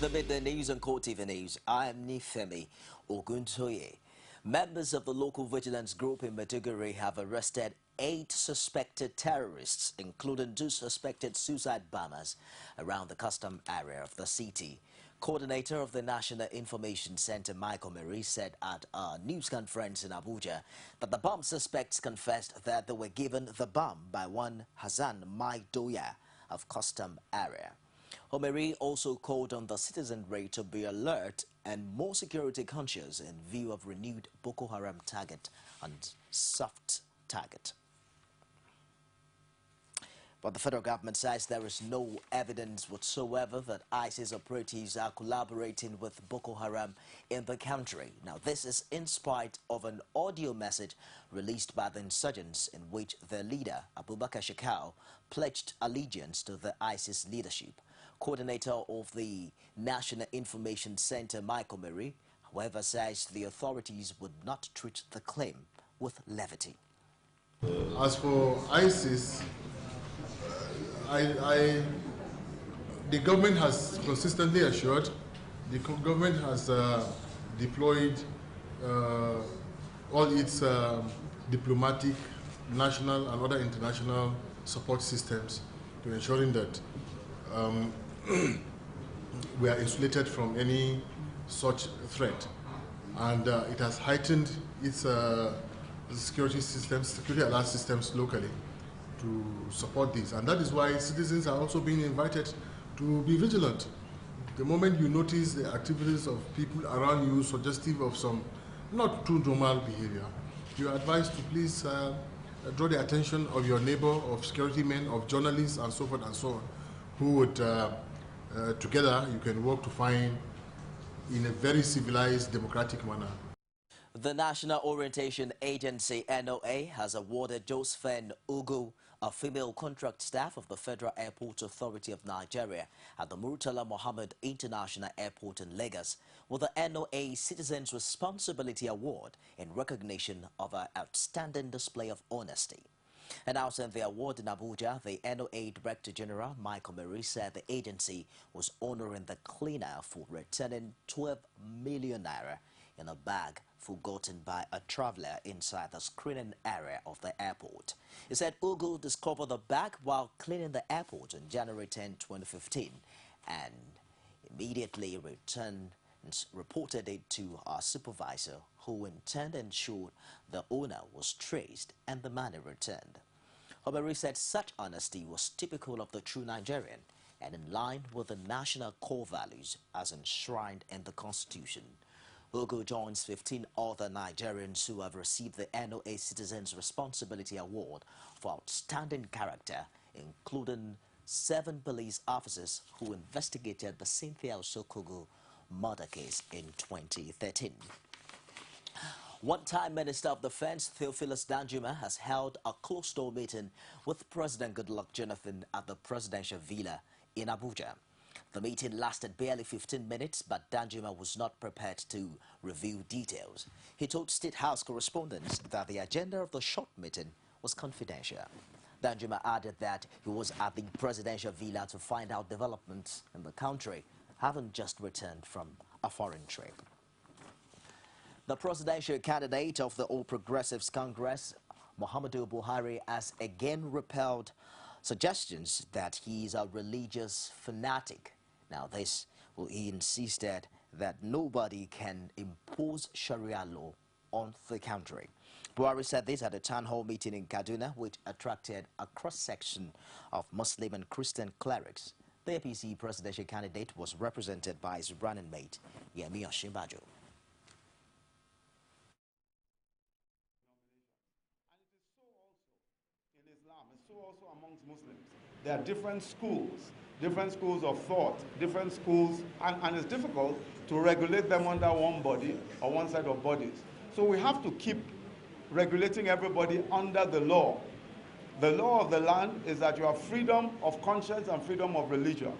the midday news on CoreTV News. I am Nifemi Oguntoye. Members of the local vigilance group in Maiduguri have arrested 8 suspected terrorists, including 2 suspected suicide bombers, around the custom area of the city. Coordinator of the National Information Center, Michael Mary, said at a news conference in Abuja that the bomb suspects confessed that they were given the bomb by one Hassan Maidoya of custom area. Omeri also called on the citizenry to be alert and more security conscious in view of renewed Boko Haram target and soft target. But the federal government says there is no evidence whatsoever that ISIS operatives are collaborating with Boko Haram in the country. Now, this is in spite of an audio message released by the insurgents in which their leader, Abubakar Shekau, pledged allegiance to the ISIS leadership. Coordinator of the National Information Center, Michael Mary, however, says the authorities would not treat the claim with levity. As for ISIS, the government has consistently assured, the government has deployed all its diplomatic, national and other international support systems to ensuring that we are insulated from any such threat. And it has heightened its security systems, security alert systems locally to support this. And that is why citizens are also being invited to be vigilant. The moment you notice the activities of people around you suggestive of some not too normal behavior, you are advised to please draw the attention of your neighbor, of security men, of journalists, and so forth and so on, who would, together, you can work to find in a very civilized, democratic manner. The National Orientation Agency, NOA, has awarded Josephine Ugu, a female contract staff of the Federal Airport Authority of Nigeria at the Murtala Mohammed International Airport in Lagos, with the NOA Citizens Responsibility Award in recognition of her outstanding display of honesty. Announcing the award in Abuja, the NOA Director General, Michael Mary, said the agency was honoring the cleaner for returning 12 million naira in a bag forgotten by a traveler inside the screening area of the airport. He said Ugu discovered the bag while cleaning the airport on January 10, 2015, and immediately reported it to our supervisor, who in turn ensured the owner was traced and the money returned. Oberi said such honesty was typical of the true Nigerian and in line with the national core values as enshrined in the Constitution. Ugu joins 15 other Nigerians who have received the NOA Citizens Responsibility Award for outstanding character, including 7 police officers who investigated the Cynthia Osokogu murder case in 2013. One-time Minister of Defense Theophilus Danjuma has held a closed-door meeting with President Goodluck Jonathan at the presidential villa in Abuja. The meeting lasted barely 15 minutes, but Danjuma was not prepared to reveal details. He told State House correspondents that the agenda of the short meeting was confidential. Danjuma added that he was at the presidential villa to find out developments in the country, having just returned from a foreign trip. The presidential candidate of the All Progressives Congress, Muhammadu Buhari, has again repelled suggestions that he is a religious fanatic. Now, he insisted that nobody can impose Sharia law on the country. Buhari said this at a town hall meeting in Kaduna, which attracted a cross-section of Muslim and Christian clerics. The APC presidential candidate was represented by his running mate, Yemi Osinbajo. So also amongst Muslims. There are different schools of thought, different schools, and it's difficult to regulate them under one body or one set of bodies. So we have to keep regulating everybody under the law. The law of the land is that you have freedom of conscience and freedom of religion,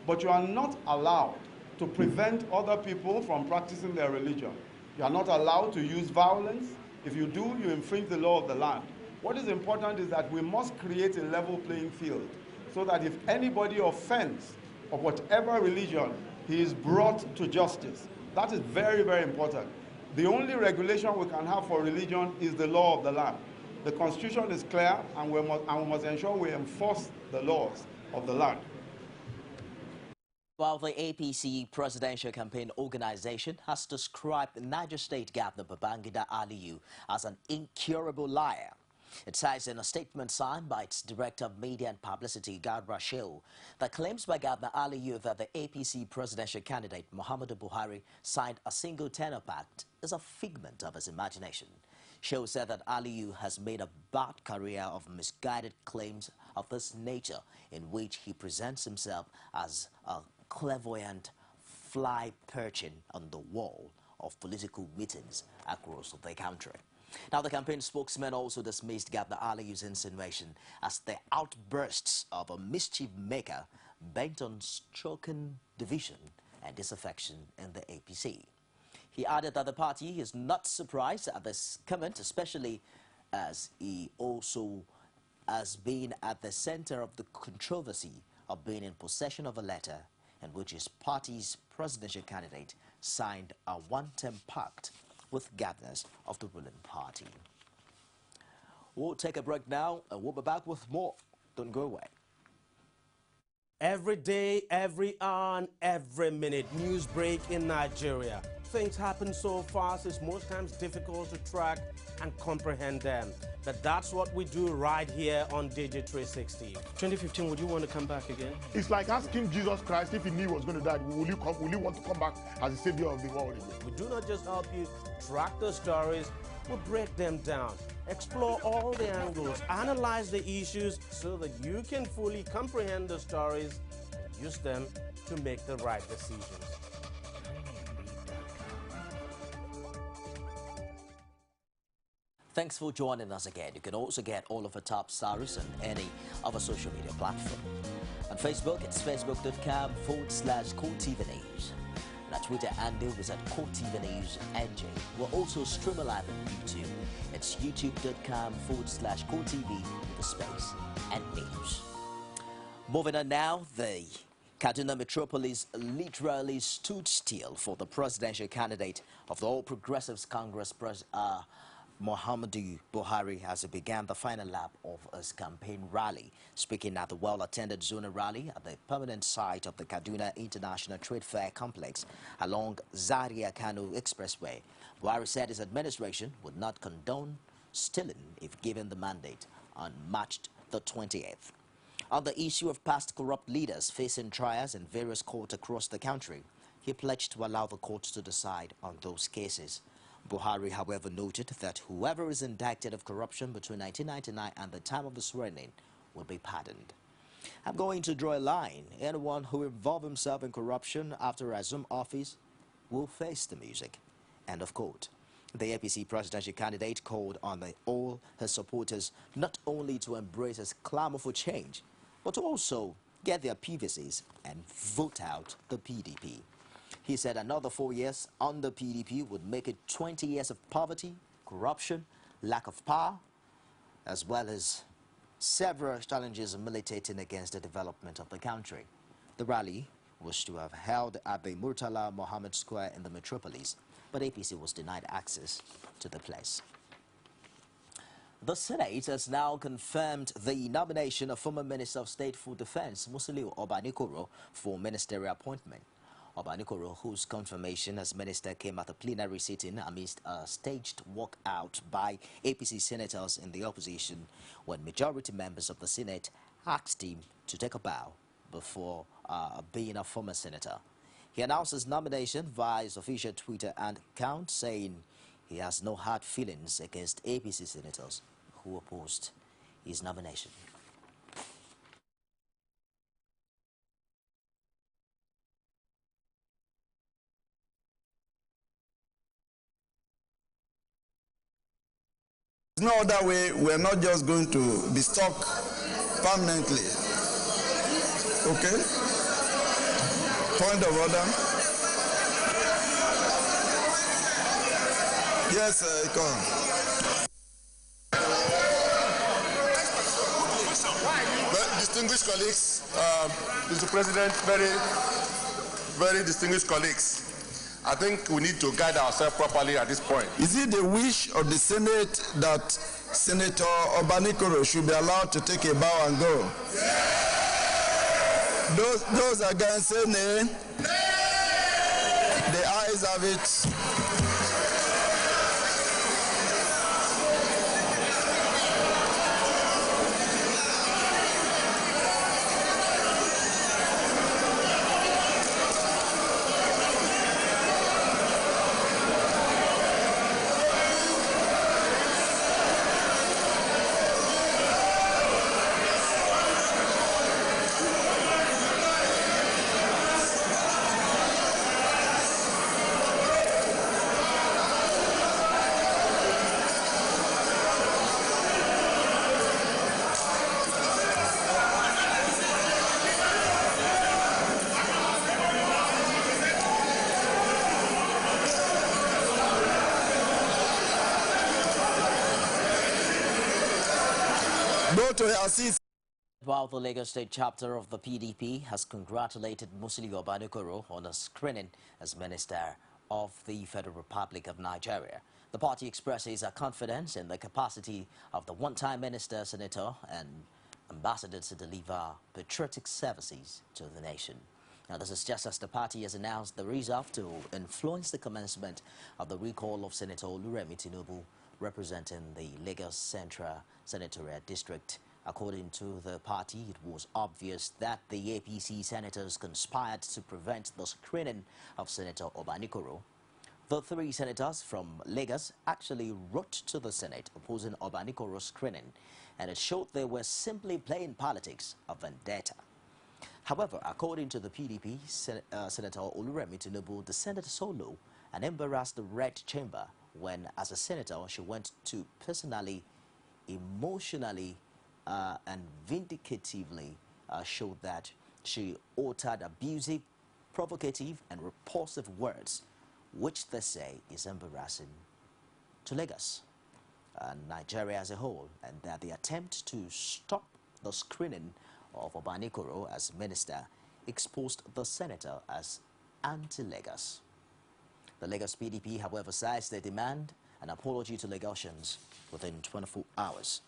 but you are not allowed to prevent other people from practicing their religion. You are not allowed to use violence. If you do, you infringe the law of the land. What is important is that we must create a level playing field so that if anybody offends of whatever religion he is brought to justice. That is very, very important. The only regulation we can have for religion is the law of the land. The Constitution is clear, and we must ensure we enforce the laws of the land. While the APC Presidential Campaign Organization has described Niger State Governor Babangida Aliyu as an incurable liar, it says in a statement signed by its Director of Media and Publicity, Garba Shehu, that claims by Governor Aliyu that the APC presidential candidate Muhammadu Buhari signed a single tenor pact is a figment of his imagination. Shehu said that Aliyu has made a bad career of misguided claims of this nature, in which he presents himself as a clairvoyant fly perching on the wall of political meetings across the country. Now, the campaign spokesman also dismissed Governor Aliyu's insinuation as the outbursts of a mischief maker bent on stoking division and disaffection in the APC. He added that the party is not surprised at this comment, especially as he also has been at the center of the controversy of being in possession of a letter in which his party's presidential candidate signed a one-term pact with governors of the ruling party. We'll take a break now and we'll be back with more. Don't go away. Every day, every hour, and every minute, news break in Nigeria. Things happen so fast, it's most times difficult to track and comprehend them. But that's what we do right here on Digit 360. 2015, would you want to come back again? It's like asking Jesus Christ if he knew he was going to die, will you want to come back as the savior of the world again? We do not just help you track the stories, we break them down, explore all the angles, analyze the issues so that you can fully comprehend the stories and use them to make the right decisions. Thanks for joining us again. You can also get all of our top stories on any of our social media platform. On Facebook, it's facebook.com/CoreTV News. And our Twitter handle is at CoreTV News NJ. We're also streaming live on YouTube. It's youtube.com/CoreTV with a space and news. Moving on now, the Kaduna Metropolis literally stood still for the presidential candidate of the All Progressives Congress, Muhammadu Buhari, as he began the final lap of his campaign rally. Speaking at the well-attended zonal rally at the permanent site of the Kaduna International Trade Fair Complex along Zaria-Kano Expressway, Buhari said his administration would not condone stealing if given the mandate on March the 20th. On the issue of past corrupt leaders facing trials in various courts across the country, he pledged to allow the courts to decide on those cases. Buhari, however, noted that whoever is indicted of corruption between 1999 and the time of the swearing-in will be pardoned. I'm going to draw a line. Anyone who involved himself in corruption after I assume office will face the music. End of quote. The APC presidential candidate called on all his supporters not only to embrace his clamor for change, but to also get their PVCs and vote out the PDP. He said another 4 years on the PDP would make it 20 years of poverty, corruption, lack of power, as well as several challenges militating against the development of the country. The rally was to have held at the Murtala Mohammed Square in the metropolis, but APC was denied access to the place. The Senate has now confirmed the nomination of former Minister of State for Defense, Musiliu Obanikoro, for ministerial appointment. Obanikoro, whose confirmation as minister came at a plenary sitting amidst a staged walkout by APC senators in the opposition, when majority members of the Senate asked him to take a bow before being a former senator. He announced his nomination via his official Twitter account, saying he has no hard feelings against APC senators who opposed his nomination. There's no other way. We're not just going to be stuck permanently. Okay? Point of order. Yes, come. Well, distinguished colleagues, Mr. President, very very distinguished colleagues, I think we need to guide ourselves properly at this point. Is it the wish of the Senate that Senator Obanikoro should be allowed to take a bow and go? Those against say nay. The ayes have it. Go to your seats. While the Lagos State chapter of the PDP has congratulated Musili Obanikoro on a screening as Minister of the Federal Republic of Nigeria, the party expresses a confidence in the capacity of the one-time minister, senator, and ambassador to deliver patriotic services to the nation. Now, this is just as the party has announced the resolve to influence the commencement of the recall of Senator Oluremi Tinubu, representing the Lagos Central Senatorial District. According to the party, it was obvious that the APC senators conspired to prevent the screening of Senator Obanikoro. The three senators from Lagos actually wrote to the Senate opposing Obanikoro's screening, and it showed they were simply playing politics of vendetta. However, according to the PDP, Senator Oluremi Tinubu descended solo and embarrassed the Red Chamber when, as a senator, she went to personally, emotionally, and vindicatively showed that she uttered abusive, provocative, and repulsive words, which they say is embarrassing to Lagos and Nigeria as a whole, and that the attempt to stop the screening of Obanikoro as minister exposed the senator as anti-Lagos. The Lagos PDP, however, says they demand an apology to Lagosians within 24 hours.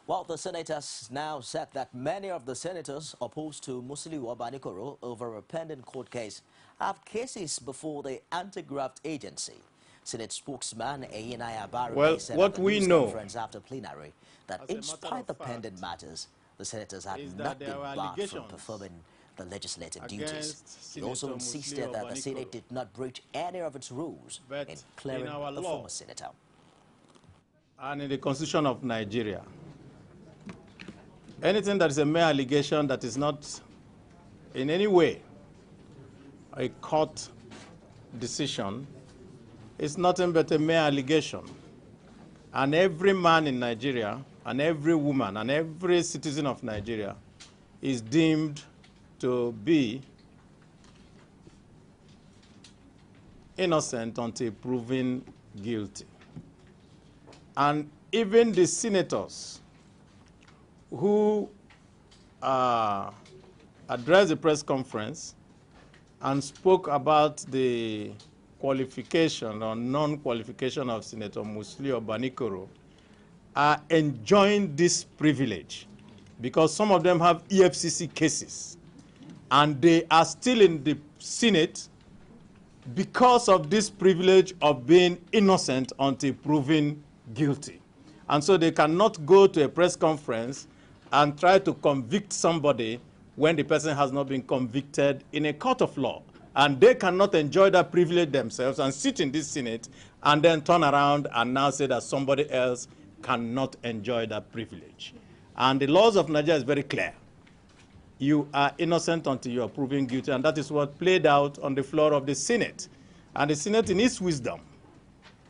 While the senators now said that many of the senators opposed to Musiliu Obanikoro over a pending court case have cases before the anti-graft agency. Senate spokesman Eyinaya Barrow said at the news conference after plenary that in spite of the pending matters, the senators had not been barred from performing the legislative duties. He also insisted that the Senate did not breach any of its rules in clearing the former senator. And in the Constitution of Nigeria, anything that is a mere allegation that is not in any way a court decision is nothing but a mere allegation. And every man in Nigeria, and every woman, and every citizen of Nigeria is deemed to be innocent until proven guilty. And even the senators who addressed the press conference and spoke about the qualification or non-qualification of Senator Musiliu Obanikoro are enjoying this privilege because some of them have EFCC cases and they are still in the Senate because of this privilege of being innocent until proven guilty. And so they cannot go to a press conference and try to convict somebody when the person has not been convicted in a court of law. And they cannot enjoy that privilege themselves and sit in this Senate and then turn around and now say that somebody else cannot enjoy that privilege. And the laws of Nigeria is very clear. You are innocent until you are proven guilty, and that is what played out on the floor of the Senate. And the Senate, in its wisdom,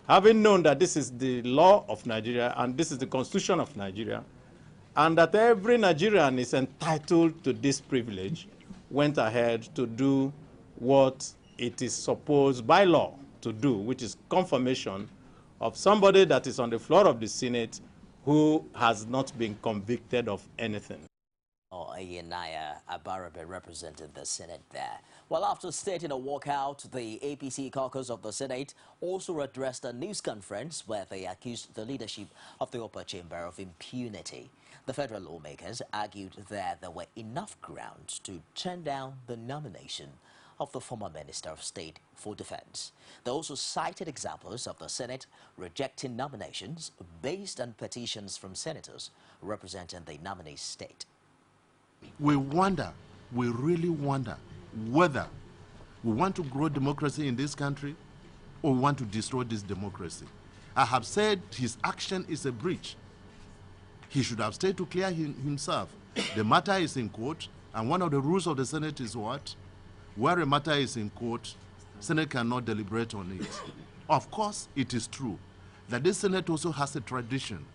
having known that this is the law of Nigeria and this is the Constitution of Nigeria, and that every Nigerian is entitled to this privilege, went ahead to do what it is supposed by law to do, which is confirmation of somebody that is on the floor of the Senate who has not been convicted of anything. Ayenaya Abarabe represented the Senate there. Well, after stating a walkout, the APC caucus of the Senate also addressed a news conference where they accused the leadership of the upper chamber of impunity. The federal lawmakers argued that there were enough grounds to turn down the nomination of the former Minister of State for Defense. They also cited examples of the Senate rejecting nominations based on petitions from senators representing the nominee state. We really wonder whether we want to grow democracy in this country or we want to destroy this democracy. I have said his action is a breach. He should have stayed to clear himself. The matter is in court, and one of the rules of the Senate is what? Where a matter is in court, Senate cannot deliberate on it. Of course, it is true that this Senate also has a tradition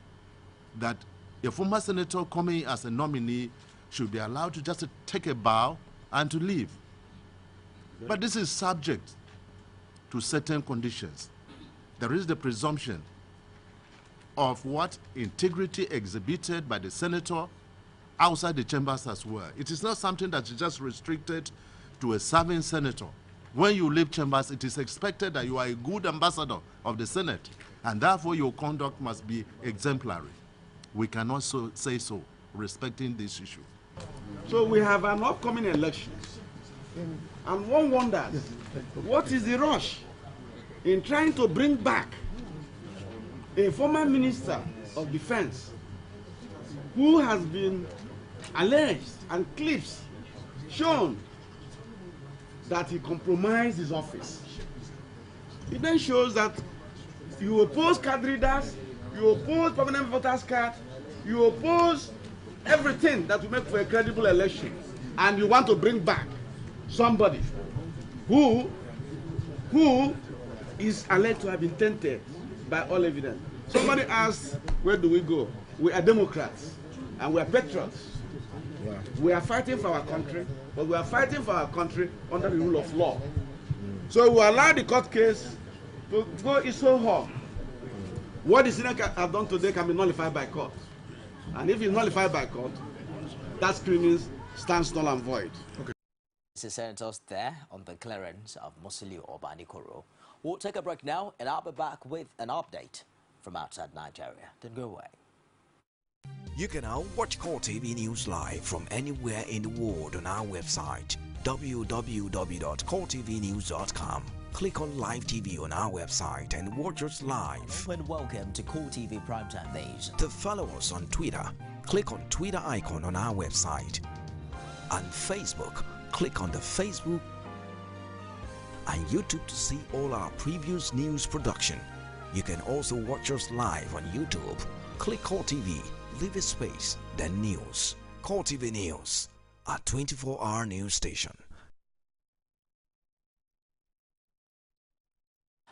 that a former senator coming as a nominee should be allowed to just take a bow and to leave. But this is subject to certain conditions. There is the presumption of what integrity exhibited by the senator outside the chambers as well. It is not something that is just restricted to a serving senator. When you leave chambers, it is expected that you are a good ambassador of the Senate, and therefore your conduct must be exemplary. We cannot say so, respecting this issue. So we have an upcoming election, and one wonders, what is the rush in trying to bring back a former Minister of Defense who has been alleged and clips shown that he compromised his office? It then shows that you oppose card readers, you oppose permanent voters card, you oppose everything that will make for a credible election, and you want to bring back somebody who is alleged to have been tainted by all evidence. Somebody asked, where do we go? We are Democrats and we are patriots. Yeah. We are fighting for our country, but we are fighting for our country under the rule of law. So we allow the court case to go its own home. What the Senate have done today can be nullified by court. And if it's nullified by court, that screening stands null and void. Okay. The senators there on the clearance of Musiliu Obanikoro. We'll take a break now, and I'll be back with an update from outside Nigeria. Don't go away. You can now watch CoreTV News live from anywhere in the world on our website, www.coretvnews.com. Click on Live TV on our website and watch us live. And welcome to CoreTV Primetime Days. To follow us on Twitter, click on Twitter icon on our website. On Facebook, click on the Facebook and YouTube to see all our previous news production. You can also watch us live on YouTube. Click CoreTV, leave a space, then News. CoreTV News, a 24-hour news station.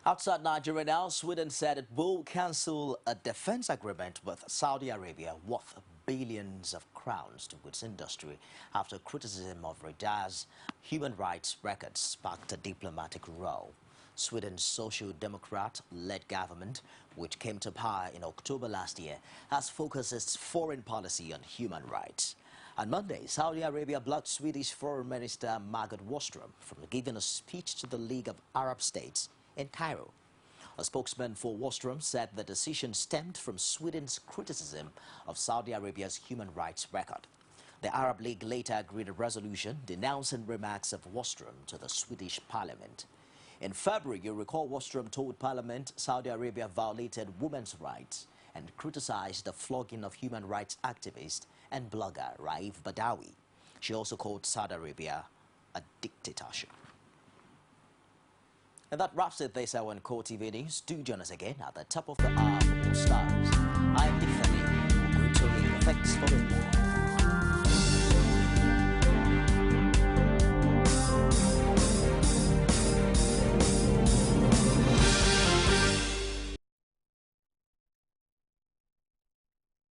Outside Nigeria now, Sweden said it will cancel a defense agreement with Saudi Arabia worth billions of crowns to its industry after criticism of Riyadh's human rights records sparked a diplomatic row. Sweden's Social Democrat-led government, which came to power in October last year, has focused its foreign policy on human rights. On Monday, Saudi Arabia blocked Swedish Foreign Minister Margot Wallström from giving a speech to the League of Arab States in Cairo. A spokesman for Wallström said the decision stemmed from Sweden's criticism of Saudi Arabia's human rights record. The Arab League later agreed a resolution denouncing remarks of Wallström to the Swedish parliament. In February, you recall Wallström told Parliament Saudi Arabia violated women's rights and criticized the flogging of human rights activist and blogger Raif Badawi. She also called Saudi Arabia a dictatorship. And that wraps it this hour on CoreTV News. Do join us again at the top of the hour for more stars. I'm Tiffany. Thanks for being there.